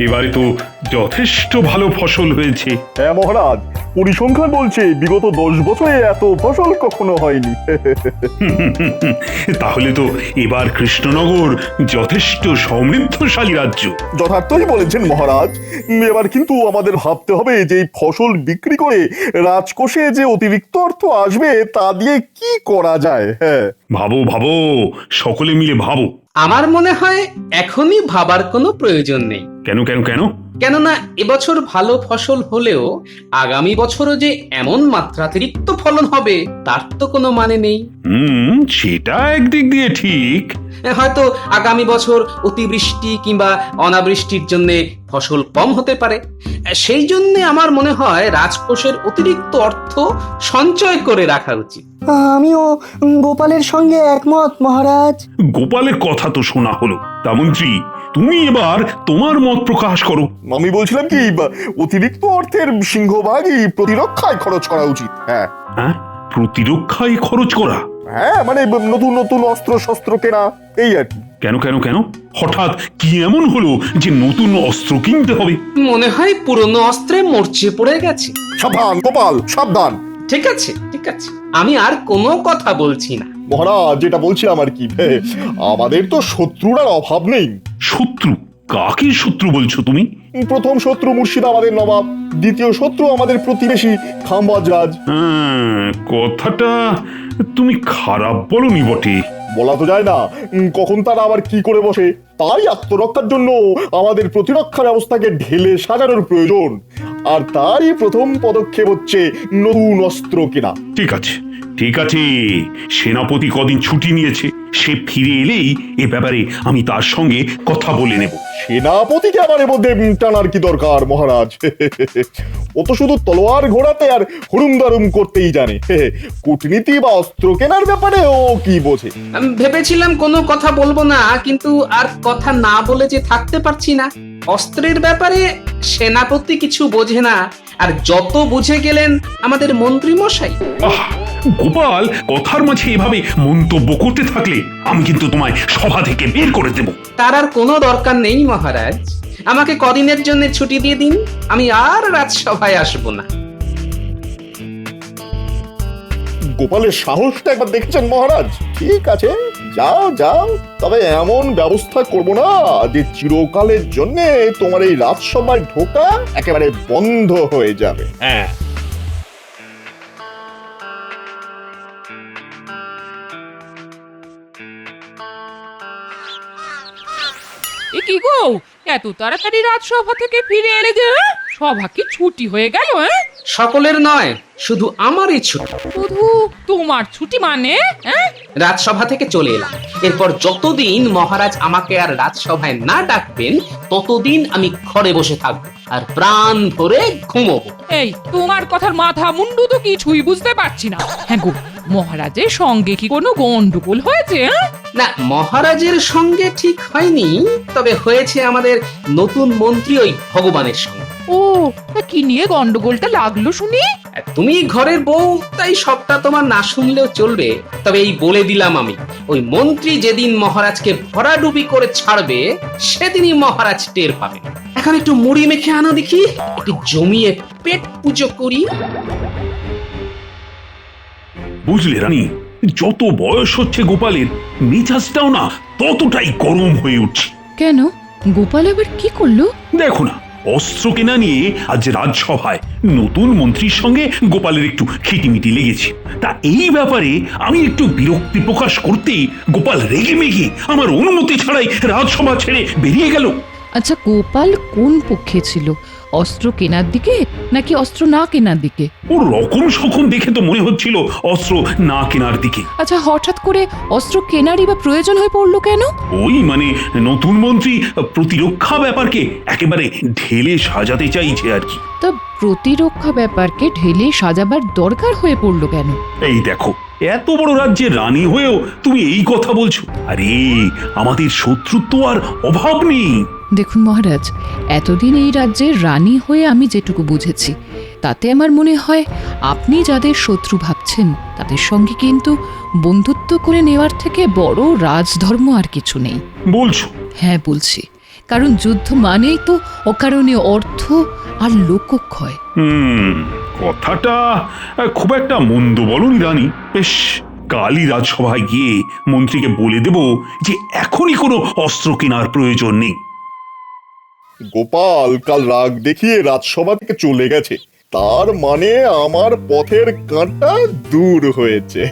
এবারে তো যথেষ্ট ভালো ফসল হয়েছে। হ্যাঁ মহারাজ, পরিসংখ্যান বলছে বিগত 10 বছরে এত ফসল কখনো হয়নি। তাহলে তো এবার কৃষ্ণনগর যথেষ্ট সমৃদ্ধশালী রাজ্য। যথার্থই বলেছেন মহারাজ। এবার কিন্তু আমাদের ভাবতে হবে যে এই ফসল বিক্রি করে রাজকোষে যে অতিরিক্ত অর্থ আসবে তা দিয়ে কি করা যায়। হ্যাঁ ভাবো ভাবো, সকলে মিলে ভাবো। আমার মনে হয় এখনই ভাবার কোনো প্রয়োজন নেই। কেন কেন কেন? কেননা এবছর ভালো ফসল হলেও আগামী বছরও যে এমন মাত্রাতিরিক্ত ফলন হবে তার তো কোনো মানে নেই। সেটা একদিক দিয়ে ঠিক। হয়তো আগামী বছর অতিবৃষ্টি কিংবা অনাবৃষ্টির জন্য ফসল কম হতে পারে। সেই জন্য আমার মনে হয় রাজকোষের অতিরিক্ত অর্থ সঞ্চয় করে রাখা উচিত। আমিও গোপালের সঙ্গে একমত মহারাজ। গোপালের কথা তো শোনা হলো, তা মন্ত্রী তুমি এবার তোমার মত প্রকাশ করো। আমি বলছিলাম কি, অতিরিক্ত অর্থের সিংহভাগই প্রতিরক্ষায় খরচ করা উচিত। হ্যাঁ হ্যাঁ, প্রতিরক্ষায় খরচ করা? হ্যাঁ মানে নতুন নতুন অস্ত্র শস্ত্র কেনা, এই আর কি। কেন কেন কেন? হঠাৎ কি এমন হলো যে নতুন অস্ত্র কিনতে হবে? মনে হয় পুরনো অস্ত্রে মরচে পড়ে গেছে। সাবধান গোপাল, সাবধান। ঠিক আছে ঠিক আছে, আমি আর কোনো কথা বলছি না। মহারাজ যেটা বলছিলাম আর কি, আমাদের তো শত্রুর আর অভাব নেই। শত্রু? কাকে শত্রু বলছো তুমি? প্রথম শত্রু মুর্শিদাবাদের নবাব, দ্বিতীয় শত্রু আমাদের প্রতিবেশী খাম্বাজরাজ। কথাটা তুমি খারাপ বলনি বটে। বলা তো যায় না কখন তারা আবার কি করে বসে। তাই আত্মরক্ষার জন্য আমাদের প্রতিরক্ষা ব্যবস্থাকে ঢেলে সাজানোর প্রয়োজন। আর তারই প্রথম পদক্ষেপ হচ্ছে নতুন অস্ত্র কেনা। ঠিক আছে ঠিক আছে, সেনাপতি কদিন ছুটি নিয়েছে, সে ফিরে এলেই এ ব্যাপারে আমি তার সঙ্গে কথা বলে নেব। সেনাপতিকে আবার এর মধ্যে টানার কি দরকার মহারাজ? ও তো শুধু তলোয়ার ঘোরাতে আর হুড়ুম দারুম করতেই জানে। কূটনীতি বা অস্ত্র কেনার ব্যাপারে ও কি বোঝে? আমি ভেবেছিলাম কোনো কথা বলবো না, কিন্তু আর কথা না বলে যে থাকতে পারছি না। অস্ত্রের ব্যাপারে সেনাপতি কিছু বোঝে না, আর যত বুঝে গেলেন আমাদের মন্ত্রী মশাই। গোপাল, কথার মাঝে এভাবে মন্তব্য করতে থাকলে আমি কিন্তু তোমায় সভা থেকে বের করে দেব। তার আর কোনো দরকার নেই মহারাজ, আমাকে কদিনের জন্য ছুটি দিয়ে দিন, আমি আর রাজসভায় আসবো না। গোপালের সাহসটা একবার দেখেছেন মহারাজ? ঠিক আছে, যাও যাও, তবে এমন ব্যবস্থা করব না যে চিরকালের জন্য তোমার এই রাজসভায় ঢোকা একেবারে বন্ধ হয়ে যাবে। হ্যাঁ এ কি গো, এত তাড়াতাড়ি রাজসভা থেকে ফিরে এলে যে? সভা কি ছুটি হয়ে গেল? সকলের নয়, শুধু আমারই ছুটি। শুধু তোমার ছুটি মানে? রাজসভা থেকে চলে এলাম। এরপর যতদিন মহারাজ আমাকে আর রাজসভায় না ডাকবেন ততদিন আমি ঘরে বসে থাকবো আর প্রাণ ভরে ঘুমোবো। এই তোমার কথার মাথা মুন্ডু তো কিছুই বুঝতে পারছি না। হ্যাঁ গো, মহারাজের সঙ্গে কি কোনো গন্ডগোল হয়েছে? না, মহারাজের সঙ্গে ঠিক হয়নি, তবে হয়েছে আমাদের নতুন মন্ত্রী ওই ভগবানের সঙ্গে। ও, তা কি নিয়ে গন্ডগোলটা লাগলো শুনি? আর তুমি ঘরের বউ, তাই সবটা তোমার না শুনলেও চলবে। তবে এই বলে দিলাম আমি, ওই মন্ত্রী যেদিন মহারাজকে ভরাডুবি করে ছাড়বে সেদিনই মহারাজ টের পাবে। এখন একটু মুড়ি মেখে আনো দেখি, একটু জমিয়ে পেট পুজো করি। বুঝলে রানী, যত বয়স হচ্ছে গোপালের, মেজাজটাও না ততটাই গরম হয়ে উঠছে। কেন, গোপাল এবার কি করলো? দেখো না, অস্ত্র কেনা নিয়ে আজ রাজসভায় নতুন মন্ত্রীর সঙ্গে গোপালের একটু খিটিমিটি লেগেছে। তা এই ব্যাপারে আমি একটু বিরক্তি প্রকাশ করতেই গোপাল রেগে মেগে আমার অনুমতি ছাড়াই রাজসভা ছেড়ে বেরিয়ে গেল। আচ্ছা, গোপাল কোন পক্ষে ছিল? অস্ত্র কেনার দিকে নাকি অস্ত্র না কেনার দিকে? ওর রকম সকম দেখে তো মনে হচ্ছিল অস্ত্র না কেনার দিকে। আচ্ছা, হঠাৎ করে অস্ত্র কেনারই বা প্রয়োজন হয়ে পড়লো কেন? ওই মানে নতুন মন্ত্রী প্রতিরক্ষা ব্যাপারকে একেবারে ঢেলে সাজাতে চাইছে আর কি। তা প্রতিরক্ষা ব্যাপারকে ঢেলে সাজাবার দরকার হয়ে পড়লো কেন? এই দেখো, এত বড় রাজ্যের রানী হয়েও তুমি এই কথা বলছো? আরে আমাদের শত্রুত্ব আর অভাব নেই। দেখুন মহারাজ, এতদিন এই রাজ্যের রানী হয়ে আমি যেটুকু বুঝেছি তাতে আমার মনে হয় আপনি যাদের শত্রু ভাবছেন তাদের সঙ্গে কিন্তু বন্ধুত্ব করে নেওয়ার থেকে বড় রাজধর্ম আর কিছু নেই। বলছো? হ্যাঁ বলছি, কারণ যুদ্ধ মানেই তো অকারণে অর্থ আর লোকক্ষয়। কথাটা খুব একটা মন্দ বলনি রানী। বেশ, কালই রাজসভায় গিয়ে মন্ত্রীকে বলে দেব যে এখনই কোনো অস্ত্র কেনার প্রয়োজন নেই। গোপাল কাল রাগ দেখিয়ে রাজসভা থেকে চলে গেছে, তার মানে আমার পথের কাঁটা দূর হয়েছে।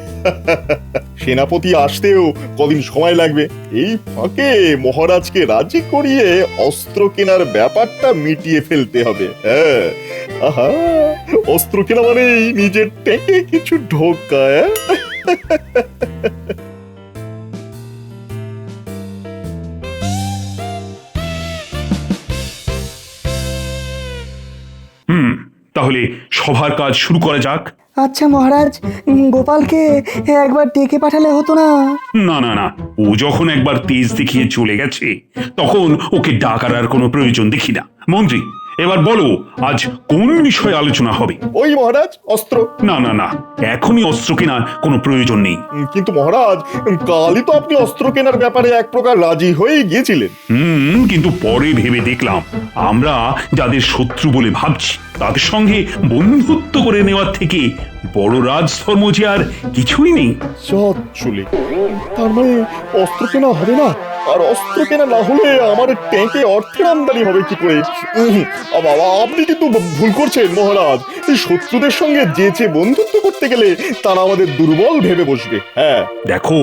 সেনাপতি আসতেও কদিন সময় লাগবে। এই ফাঁকে মহারাজকে রাজি করিয়ে অস্ত্র কেনার ব্যাপারটা মিটিয়ে ফেলতে হবে। হ্যাঁ, আহা, অস্ত্র কেনা মানেই নিজের টেকে কিছু ঢোকা। তাহলে সভার কাজ শুরু করা যাক। আচ্ছা মহারাজ, গোপালকে একবার ডেকে পাঠালে হতো না? না না না, ও যখন একবার তেজ দেখিয়ে চলে গেছে তখন ওকে ডাকার আর কোনো প্রয়োজন দেখি না। মন্ত্রী, এবার বলো আজ কোন বিষয়ে আলোচনা হবে? ওই মহারাজ, অস্ত্র। না না না, এখনই অস্ত্র কেনার কোনো প্রয়োজন নেই। কিন্তু মহারাজ, কালই তো আপনি অস্ত্র কেনার ব্যাপারে এক প্রকার রাজি হয়ে গিয়েছিলেন। কিন্তু পরে ভেবে দেখলাম আমরা যাদের শত্রু বলে ভাবছি তাদের সঙ্গে বন্ধুত্ব করে নেওয়ার থেকে বড় রাজধর্ম যে আর কিছুই নেই। চলে, তার মানে অস্ত্র কেনা হবে না? আর অস্ত্র কেনা না হলে আমার ট্যাঙ্কে অর্থের আমদানি হবে কি করে? বাবা, আপনি কিন্তু ভুল করছেন মহারাজ। এই শত্রুদের সঙ্গে যেচে বন্ধুত্ব করতে গেলে তারা আমাদের দুর্বল ভেবে বসবে। হ্যাঁ, দেখো,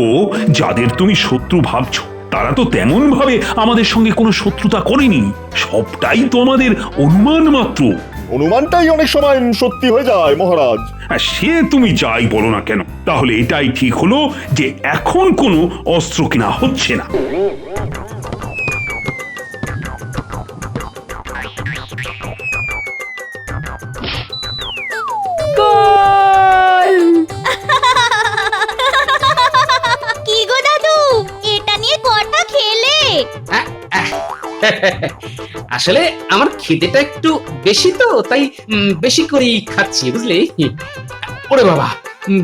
যাদের তুমি শত্রু ভাবছো তারা তো তেমন ভাবে আমাদের সঙ্গে কোনো শত্রুতা করেনি। সবটাই তো আমাদের অনুমান মাত্র। অনুমানটাই অনেক সময় সত্যি হয়ে যায় মহারাজ। সে তুমি যাই বলো না কেন, তাহলে এটাই ঠিক হলো যে এখন কোনো অস্ত্র কেনা হচ্ছে না। কি গো দাদু, এটা নিয়ে কটা খেলে? আসলে আমার খিদেটা একটু বেশি তো, তাই বেশি করেই খাচ্ছি, বুঝলি? ওরে বাবা,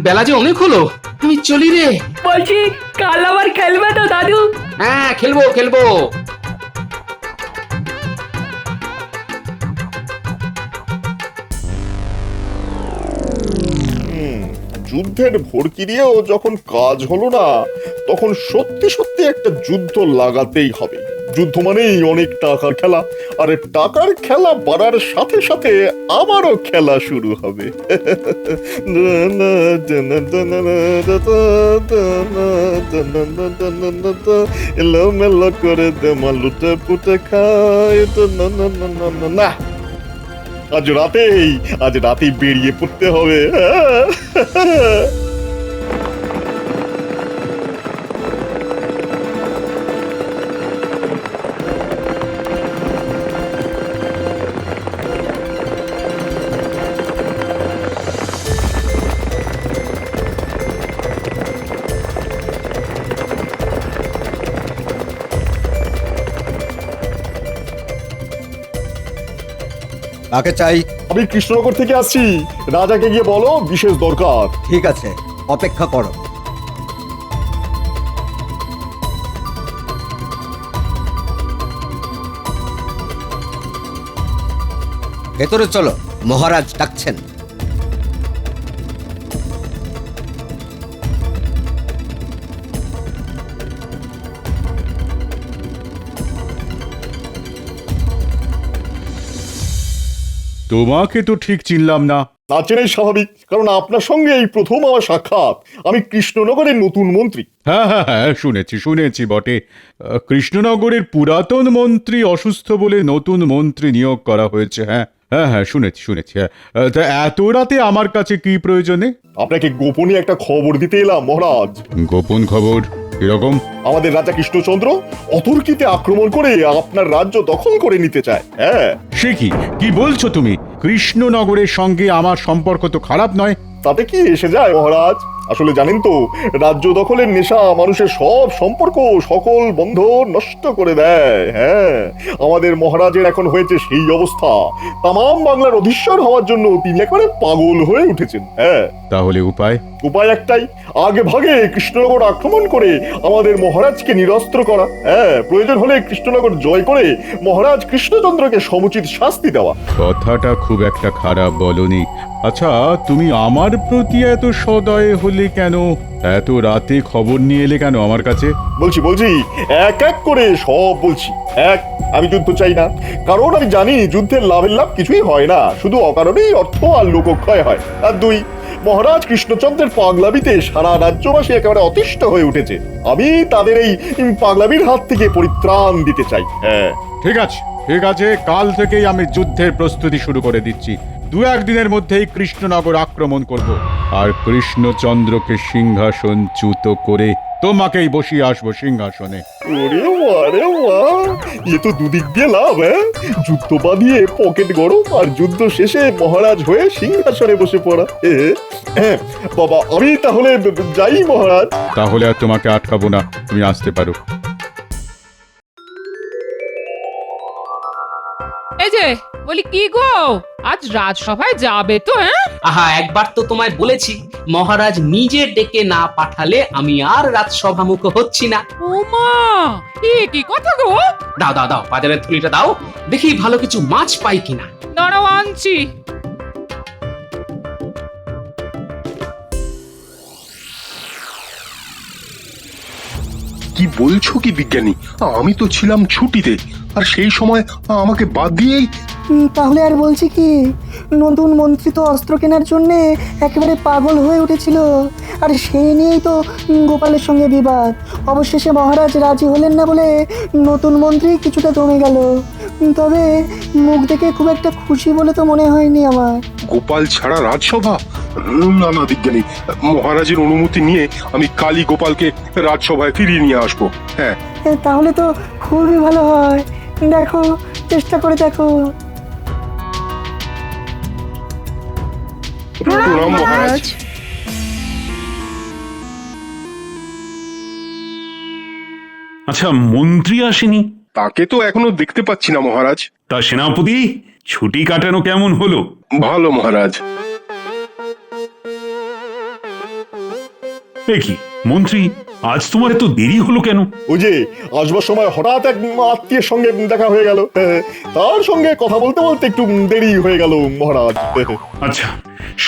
বেলা যে অনেক হলো, আমি চলি রে। বলছি কাল আবার খেলবে তো দাদু? হ্যাঁ, খেলবো খেলবো। যুদ্ধের ভড়কি দিয়েও যখন কাজ হলো না, তখন সত্যি সত্যি একটা যুদ্ধ লাগাতেই হবে। যুদ্ধ মানেই অনেক টাকার খেলা, আর টাকার খেলা বাড়ার সাথে সাথে আবারও খেলা শুরু হবে। এলোমেলো করে দেমা লুটে পুটে খায়। না, আজ রাতেই বেরিয়ে পড়তে হবে। কাকে চাই? আমি কৃষ্ণনগর থেকে আসছি, রাজাকে গিয়ে বলো বিশেষ দরকার। ঠিক আছে, অপেক্ষা করো। ভেতরে চলো, মহারাজ ডাকছেন। তোমাকে তো ঠিক চিনলাম না। না চেনাই স্বাভাবিক, কারণ আপনার সঙ্গে এই প্রথম আমার সাক্ষাৎ। আমি কৃষ্ণনগরের নতুন মন্ত্রী। হ্যাঁ হ্যাঁ হ্যাঁ, শুনেছি বটে। কৃষ্ণনগরের পুরাতন মন্ত্রী অসুস্থ বলে নতুন মন্ত্রী নিয়োগ করা হয়েছে। হ্যাঁ হ্যাঁ হ্যাঁ, শুনেছি। হ্যাঁ, তা এত রাতে আমার কাছে কি প্রয়োজনে? আপনাকে গোপনে একটা খবর দিতে এলাম মহারাজ। গোপন খবর? কিরকম? আমাদের রাজা কৃষ্ণচন্দ্র অতর্কিতে আক্রমণ করে আপনার রাজ্য দখল করে নিতে চায়। হ্যাঁ। সে কি বলছো তুমি? কৃষ্ণনগরের সঙ্গে আমার সম্পর্ক তো খারাপ নয়। তাতে কি এসে যায় মহারাজ? আসলে জানেন তো, রাজ্য দখলের নেশা মানুষের সব সম্পর্ক, সকল বন্ধন নষ্ট করে দেয়। হ্যাঁ, আমাদের মহারাজের এখন হয়েছে সেই অবস্থা। তামাম বাংলার অধীশ্বর হওয়ার জন্য তিনি একেবারে পাগল হয়ে উঠেছেন। হ্যাঁ, তাহলে উপায়? উপায় একটাই, আগে ভাগে কৃষ্ণনগর আক্রমণ করে আমাদের মহারাজকে নিরস্ত্র করা। হ্যাঁ, প্রয়োজন হলে কৃষ্ণনগর জয় করে মহারাজ কৃষ্ণচন্দ্রকে সমুচিত শাস্তি দেওয়া। কথাটা খুব একটা খারাপ বলনি। আচ্ছা, তুমি আমার প্রতি এত সদয় হলে কেন? এত রাতে খবর নিয়ে এলে কেন আমার কাছে? বলছি এক এক করে সব বলছি। এক, আমি যুদ্ধ চাই না, কারণ আমি জানি যুদ্ধের লাভের লাভ কিছুই হয় না, শুধু অকারণেই অর্থ আর লোকক্ষয় হয়। আর দুই, মহারাজ কৃষ্ণচন্দ্রের পাগলামিতে সারা রাজ্যবাসী একেবারে অতিষ্ঠ হয়ে উঠেছে। আমি তাদের এই পাগলামির হাত থেকে পরিত্রাণ দিতে চাই। হ্যাঁ, ঠিক আছে, ঠিক আছে, কাল থেকেই আমি যুদ্ধের প্রস্তুতি শুরু করে দিচ্ছি। 2-1 দিনের মধ্যেই কৃষ্ণনগর আক্রমণ করব, আর কৃষ্ণচন্দ্রকে সিংহাসনচ্যুত করে তোমাকেই বসিয়ে আসবো সিংহাসনে। ওরে বাহ, এ তো দুদিক দিয়ে লাভ। হ্যাঁ, যুদ্ধ বাঁধিয়ে পকেট গরম, আর যুদ্ধ শেষে মহারাজ হয়ে সিংহাসনে বসে পড়া। হ্যাঁ বাবা, আমি তাহলে যাই মহারাজ। তাহলে আর তোমাকে আটকাবো না, তুমি আসতে পারো। এই যে বলি, কি গো, আজ রাজসভায় যাবে তো? হ্যাঁ, আহা, একবার তো তোমায় বলেছি, মহারাজ নিজে ডেকে না পাঠালে আমি আর রাজসভামুখ হচ্ছি না। ও মা, এ কি কথা গো? দাও দাও দাও, বাজারের থলিটা দাও, দেখি ভালো কিছু মাছ পাই কিনা। দাঁড়াও, আনছি। কি বলছো কি বিজ্ঞানী? আমি তো ছিলাম ছুটিতে, আর সেই সময় আমাকে বাদ দিয়েই। তাহলে আর বলছি কি, নতুন মন্ত্রী তো অস্ত্র কেনার জন্যে একেবারে পাগল হয়ে উঠেছিল, আর সেই নিয়েই তো গোপালের সঙ্গে বিবাদ। অবশেষে মহারাজ রাজি হলেন না বলে নতুন মন্ত্রী কিছুটা দমে গেল। তবে মুখ দেখে খুব একটা খুশি বলে তো মনে হয়নি আমার। গোপাল ছাড়া রাজসভা? না না বিজ্ঞানী, মহারাজের অনুমতি নিয়ে আমি কালই গোপালকে রাজসভায় ফিরিয়ে নিয়ে আসবো। হ্যাঁ, তাহলে তো খুবই ভালো হয়। দেখো, চেষ্টা করে দেখো। প্রণাম মহারাজ। আচ্ছা, মন্ত্রী আসেনি? তাকে তো এখনো দেখতে পাচ্ছি না মহারাজ। তা সেনাপতি, ছুটি কাটানো কেমন হলো? ভালো মহারাজ। এ কি মন্ত্রী, আজ তোমার এত দেরি হলো কেন? ওই যে আসবার সময় হঠাৎ এক আত্মীয়ের সঙ্গে দেখা হয়ে গেল, তার সঙ্গে কথা বলতে বলতে একটু দেরি হয়ে গেল মহারাজ। আচ্ছা,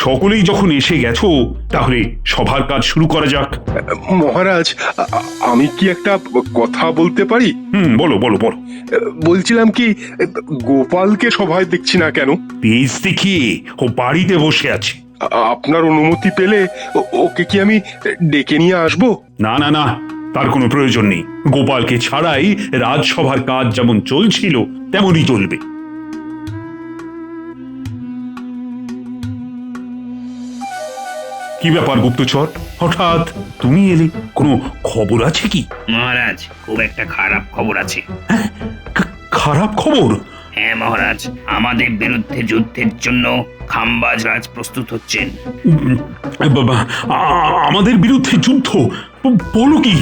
সকলেই যখন এসে গেছো, তাহলে সভার কাজ শুরু করা যাক। মহারাজ, আমি কি একটা কথা বলতে পারি? বলো বলো বলো। বলছিলাম কি, গোপালকে সভায় দেখছি না কেন? তেজ দেখিয়ে ও বাড়িতে বসে আছে। আপনার অনুমতি পেলে ওকে কি আমি ডেকে নিয়ে আসবো? না না না, তার কোনো প্রয়োজন নেই। গোপালকে ছাড়াই রাজসভার কাজ যেমন চলছিল তেমনই চলবে। কি ব্যাপার গুপ্তচর, হঠাৎ তুমি এলে? কোনো খবর আছে কি? মহারাজ, খুব একটা খারাপ খবর আছে। খারাপ খবর? হ্যাঁ মহারাজ, আমাদের বিরুদ্ধে যুদ্ধের জন্য খাম্বাজ রাজ প্রস্তুত হচ্ছেন। বাবা, আমাদের বিরুদ্ধে যুদ্ধ? বলো কি?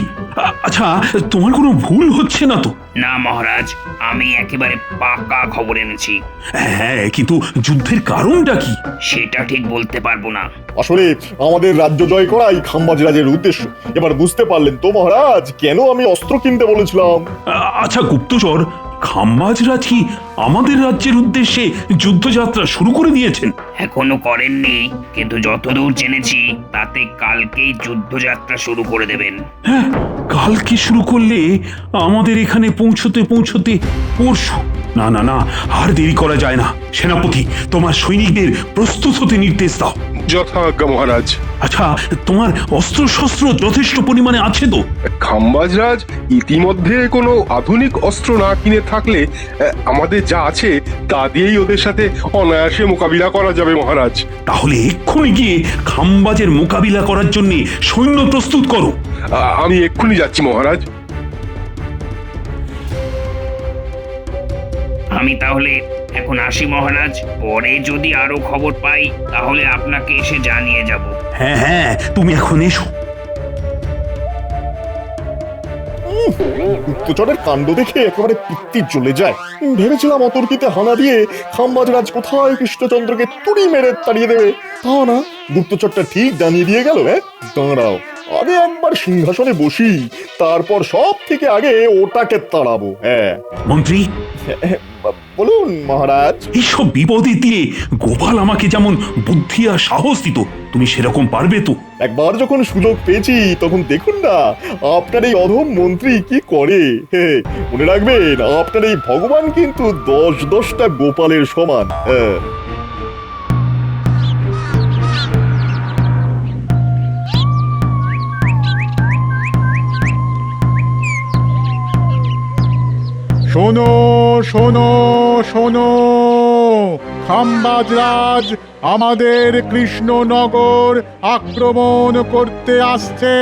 আচ্ছা, তোমার কোনো ভুল হচ্ছে না তো? না মহারাজ, আমি একেবারে পাকা খবর এনেছি। হ্যাঁ, কিন্তু যুদ্ধের কারণটা কি? সেটা ঠিক বলতে পারবো না। আসলে আমাদের রাজ্য জয় করাই খাম্বাজ রাজের উদ্দেশ্য। এবার বুঝতে পারলেন তো মহারাজ, কেন আমি অস্ত্র কিনতে বলেছিলাম? আচ্ছা গুপ্তচর, খাম্বাজরাজ কি আমাদের রাজ্যের উদ্দেশ্যে যুদ্ধযাত্রা শুরু করে দিয়েছেন? এখনো করেননি, কিন্তু যতদূর জেনেছি তাতে কালকেই যুদ্ধযাত্রা শুরু করে দেবেন। হ্যাঁ, কালকে শুরু করলে আমাদের এখানে পৌঁছতে পৌঁছতে পরশু। না না না, আর দেরি করা যায় না। সেনাপতি, তোমার সৈনিকদের প্রস্তুত হতে নির্দেশ দাও। যথাজ্ঞা মহারাজ। আচ্ছা, তোমার অস্ত্র শস্ত্র যথেষ্ট পরিমাণে আছে তো? খাম্বাজ রাজ ইতিমধ্যে কোনো আধুনিক অস্ত্র না কিনে থাকলে আমাদের যা আছে তা দিয়েই ওদের সাথে অনায়াসে মোকাবিলা করা যাবে মহারাজ। তাহলে এক্ষুনি গিয়ে খাম্বাজের মোকাবিলা করার জন্য সৈন্য প্রস্তুত করো। আমি এক্ষুনি যাচ্ছি মহারাজ। আমি তাহলে এখন আসি মহারাজ, পরে যদি আরো খবর পাই তাহলে আপনাকে এসে জানিয়ে যাব। হ্যাঁ হ্যাঁ, তুমি এখন এসো। গুপ্তচরের কাণ্ড দেখে একেবারে পিত্তি জ্বলে যায়। ভেবেছিলাম অতর্কিতে হানা দিয়ে খাম্বাজরাজ কোথায় কৃষ্ণচন্দ্রকে তুড়ি মেরে তাড়িয়ে দেবে, তা না, গুপ্তচরটা ঠিক জানিয়ে দিয়ে গেল। দাঁড়াও, আগে একবার সিংহাসনে বসি, তারপর সব থেকে আগে ওটাকে তাড়াবো। হ্যাঁ মন্ত্রী, বলুন মহারাজ। এইসব বিপদে দিয়ে গোপাল আমাকে যেমন বুদ্ধি আর সাহস দিত, তুমি সেরকম পারবে তো? একবার যখন সুযোগ পেয়েছি তখন দেখুন না আপনার এই অধম মন্ত্রী কি করে। মনে রাখবেন, আপনার এই ভগবান কিন্তু 10-10টা গোপালের সমান। শোনো শোনো শোনো, খাম্বাজরাজ আমাদের কৃষ্ণনগর আক্রমণ করতে আসছে।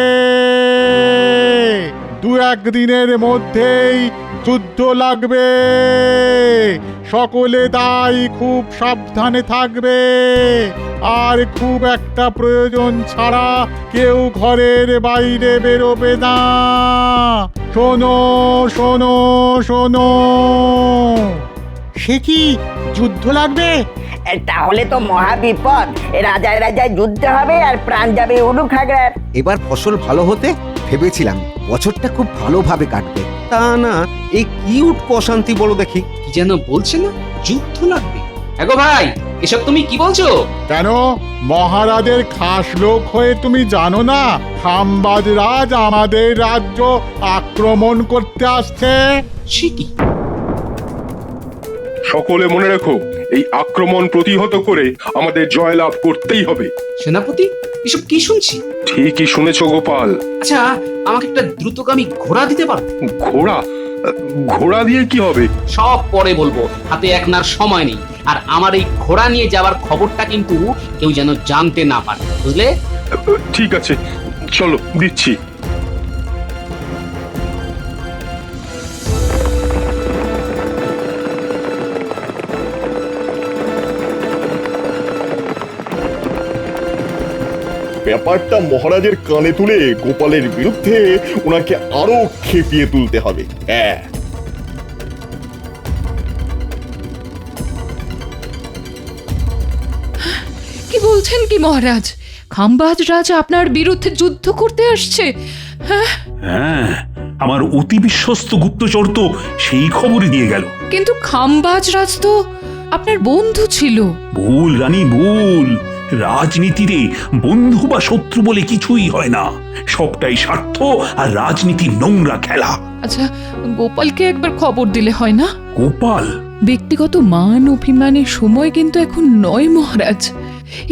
2-1 দিনের মধ্যেই যুদ্ধ লাগবে। সকলে তাই খুব সাবধানে থাকবে, আর খুব একটা প্রয়োজন ছাড়া কেউ ঘরের বাইরে বেরোবে না। শোনো শোনো শোনো। সে কি যুদ্ধ লাগবে? তাহলে তো মহা বিপদ। রাজায় রাজায় যুদ্ধ হবে আর প্রাণ যাবে উলুখাগড়ার। এবার ফসল ভালো হতে ভেবেছিলাম বছরটা খুব ভালোভাবে কাটবে, তা না এই কি উঠকো অশান্তি বলো দেখি। কি যেন বলছে না, যুদ্ধ লাগবে। এগো ভাই, এসব তুমি কি বলছো? কেন, মহারাজের খাস লোক হয়ে তুমি জানো না খাম্বাজরাজ আমাদের রাজ্য আক্রমণ করতে আসছে? সে কি? সকলে মনে রেখো, এই আক্রমণ প্রতিহত করে আমাদের জয়লাভ করতেই হবে। সেনাপতি, এসব কি শুনছি? ঠিকই শুনেছ গোপাল। আচ্ছা, আমাকে একটা দ্রুতগামী ঘোড়া দিতে পারো? ঘোড়া? ঘোড়া দিয়ে কি হবে? সব পরে বলবো, হাতে একনার সময় নেই। আর আমার এই ঘোড়া নিয়ে যাওয়ার খবরটা কিন্তু কেউ যেন জানতে না পারে, বুঝলে? ঠিক আছে, চলো দিচ্ছি। ব্যাপারটা মহারাজের কানে তুলে গোপালের বিরুদ্ধে ওনাকে আরো খেপিয়ে তুলতে হবে। হ্যাঁ, কি বলছেন কি মহারাজ? খাম্বাজ রাজ আপনার বিরুদ্ধে যুদ্ধ করতে আসছে? হ্যাঁ, হ্যাঁ, আমার অতি বিশ্বস্ত গুপ্তচর তো সেই খবরই দিয়ে গেল। কিন্তু খাম্বাজ রাজ তো আপনার বন্ধু ছিল। ভুল রানী, ভুল। রাজনীতিতে বন্ধু বা শত্রু বলে কিছুই হয় না, সবটাই স্বার্থ আর রাজনীতির নোংরা খেলা। আচ্ছা, গোপালকে একবার খবর দিলে হয় না? গোপাল? ব্যক্তিগত মান অভিমানের সময় কিন্তু এখন নয় মহারাজ,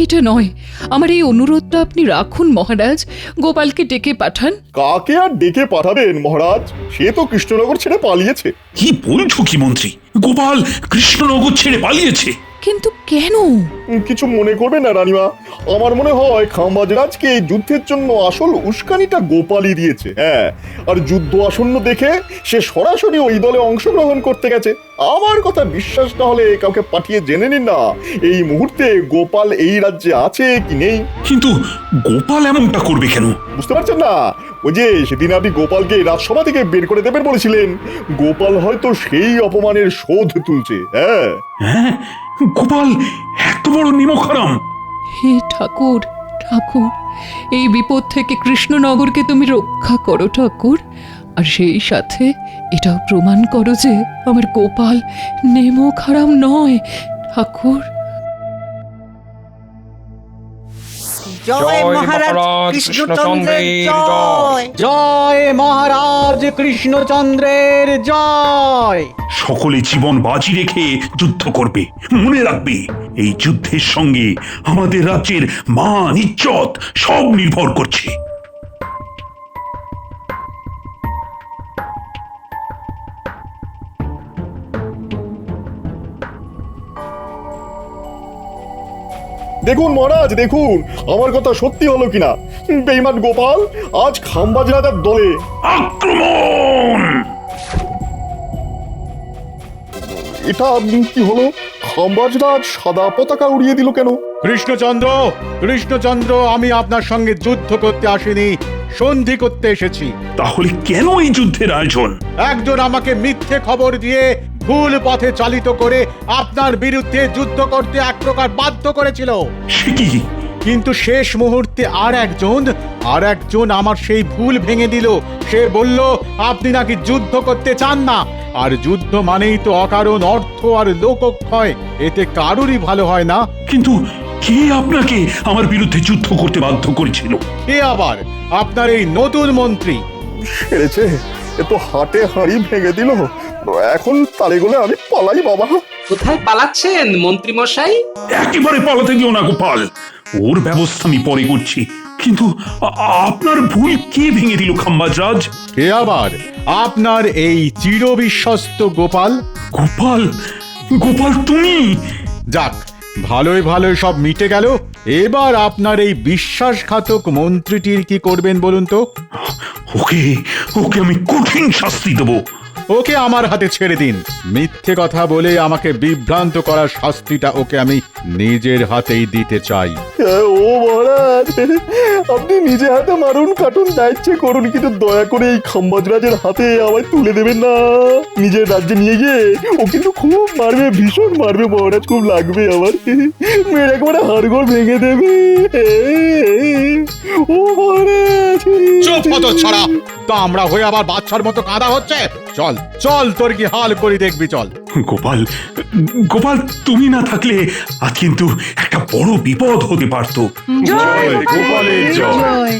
এটা নয়। আমার এই অনুরোধটা আপনি রাখুন মহারাজ, গোপালকে ডেকে পাঠান। কাকে আর ডেকে পাঠাবেন মহারাজ? সে তো কৃষ্ণনগর ছেড়ে পালিয়েছে। কি বলছো কি মন্ত্রী? গোপাল কৃষ্ণনগর ছেড়ে পালিয়েছে? কিন্তু কেন? কিছু মনে করবে না রানীমা, আমার মনে হয় খাম্বাজরাজকে এই যুদ্ধের জন্য আসল উস্কানিটা গোপালই দিয়েছে। হ্যাঁ, আর যুদ্ধ আসন্ন দেখে সে সরাসরি ওই দলে অংশগ্রহণ করতে গেছে। আমার কথা বিশ্বাস না হলে কাউকে পাঠিয়ে জেনে নিন না এই মুহূর্তে গোপাল এই রাজ্যে আছে কি নেই। কিন্তু গোপাল এমনটা করবে কেন? বুঝতে পারছেন না? ওই যে সেদিন আপনি গোপালকে রাজসভা থেকে বের করে দেবেন বলেছিলেন, গোপাল হয়তো সেই অপমানের শোধ তুলছে। হ্যাঁ হ্যাঁ, গোপাল এত বড় নিমকহারাম? হে ঠাকুর, ঠাকুর, এই বিপদ থেকে কৃষ্ণনগরকে তুমি রক্ষা করো ঠাকুর। আর সেই সাথে এটাও প্রমাণ করো যে আমার গোপাল নেমক হারাম নয় ঠাকুর। জয় মহারাজ কৃষ্ণচন্দ্রের জয়। জয় মহারাজ কৃষ্ণচন্দ্রের জয়। সকলে জীবন বাজি রেখে যুদ্ধ করবে। মনে রাখবে, এই যুদ্ধের সঙ্গে আমাদের রাজ্যের মান ইজ্জত সব নির্ভর করছে। দেখুন মহারাজ, দেখুন আমার কথা সত্যি হলো কিনা। বেঈমান গোপাল আজ খাম্বাজ রাজার দলে। আক্রমণ! এটা কি হলো? খাম্বাজরাজ সাদা পতাকা উড়িয়ে দিল কেন? কৃষ্ণচন্দ্র, কৃষ্ণচন্দ্র, আমি আপনার সঙ্গে যুদ্ধ করতে আসিনি, সন্ধি করতে এসেছি। তাহলে কেন এই যুদ্ধের আয়োজন? একজন আমাকে মিথ্যে খবর দিয়ে ভুল পথে চালিত করে আপনার বিরুদ্ধে যুদ্ধ করতে এক প্রকার বাধ্য করেছিল। সে কি? কিন্তু শেষ মুহূর্তে আর একজন আমার সেই ভুল ভেঙে দিল। সে বলল আপনি নাকি যুদ্ধ করতে চান না, আর যুদ্ধ মানেই তো অকারণ অর্থ আর লোকক্ষয়, এতে কারোরই ভালো হয় না। কিন্তু কে আপনাকে আমার বিরুদ্ধে যুদ্ধ করতে বাধ্য করেছিল? কে আবার? আপনার এই নতুন মন্ত্রী। সেরেছে, এ তো হাটে হাঁড়ি ভেঙে দিল। এখন তালে গলে আমি পালাই বাবা। কোথায় পালাচ্ছেন মন্ত্রী মশাই? একেবারে পালাতে দিও না গোপাল, ওর ব্যবস্থা আমি পরে করছি। কিন্তু আপনার ভুল কে ভেঙে দিল খাম্বাজরাজ? কে আবার? আপনার এই চিরবিশ্বস্ত গোপাল। গোপাল? গোপাল তুমি? যাক, ভালোই ভালোই সব মিটে গেল। এবার আপনার এই বিশ্বাসঘাতক মন্ত্রীটির কি করবেন বলুন তো? ওকে ওকে আমি কঠিন শাস্তি দেবো। ওকে আমার হাতে ছেড়ে দিন। মিথ্যে কথা বলে আমাকে বিভ্রান্ত করার শাস্তিটা ওকে আমি নিজের হাতেই দিতে চাই। ও মহারাজ, আপনি নিজে হাতে মারুন কাটুন যা ইচ্ছে করুন, কিন্তু দয়া করে এই খাম্বাজরাজের হাতে আমায় তুলে দেবেন না। নিজের রাজ্যে নিয়ে গিয়ে ও কিন্তু খুব মারবে, ভীষণ মারবে মহারাজ, খুব লাগবে আমার। মেয়ের একবারে হাড়গোড় ভেঙে দেবে। ও মহারাজ, চুপ হতো ছড়া, তা আমরা হয়ে আবার বাচ্চার মতো কাঁদা হচ্ছে। চল চল, তোর কি হাল করি দেখবি, চল। গোপাল, গোপাল তুমি না থাকলে আজ কিন্তু একটা বড় বিপদ হতে পারতো। জয় গোপালের জয়। জয়।